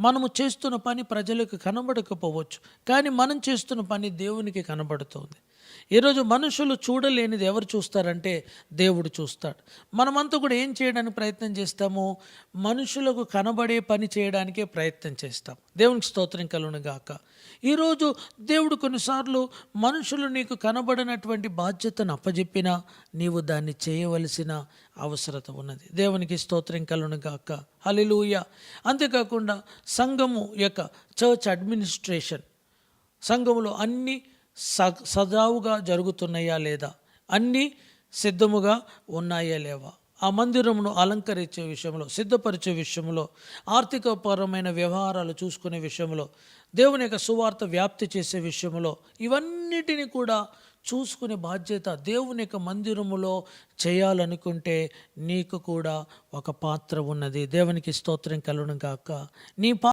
మనము చేస్తున్న పని ప్రజలకు కనబడకపోవచ్చు, కానీ మనం చేస్తున్న పని దేవునికి కనబడుతుంది. ఈరోజు మనుషులు చూడలేనిది ఎవరు చూస్తారంటే దేవుడు చూస్తాడు. మనమంతా కూడా ఏం చేయడానికి ప్రయత్నం చేస్తాము? మనుషులకు కనబడే పని చేయడానికే ప్రయత్నం చేస్తాం. దేవునికి స్తోత్రం కలుగును గాక. ఈరోజు దేవుడు కొన్నిసార్లు మనుషులు నీకు కనబడినటువంటి బాధ్యతను అప్పజెప్పినా నీవు దాన్ని చేయవలసిన అవసరత ఉన్నది. దేవునికి స్తోత్రం కలుగును గాక. హల్లెలూయా. అంతేకాకుండా సంఘము యొక్క చర్చ్ అడ్మినిస్ట్రేషన్, సంఘములో అన్నీ సజావుగా జరుగుతున్నాయా లేదా, అన్నీ సిద్ధముగా ఉన్నాయా లేవా, ఆ మందిరమును అలంకరించే విషయంలో, సిద్ధపరిచే విషయంలో, ఆర్థికపరమైన వ్యవహారాలు చూసుకునే విషయంలో, దేవుని యొక్క సువార్త వ్యాప్తి చేసే విషయంలో, ఇవన్నిటిని కూడా చూసుకునే బాధ్యత దేవుని యొక్క మందిరములో చేయాలనుకుంటే నీకు కూడా ఒక పాత్ర ఉన్నది. దేవునికి స్తోత్రం కలుగును గాక. నీ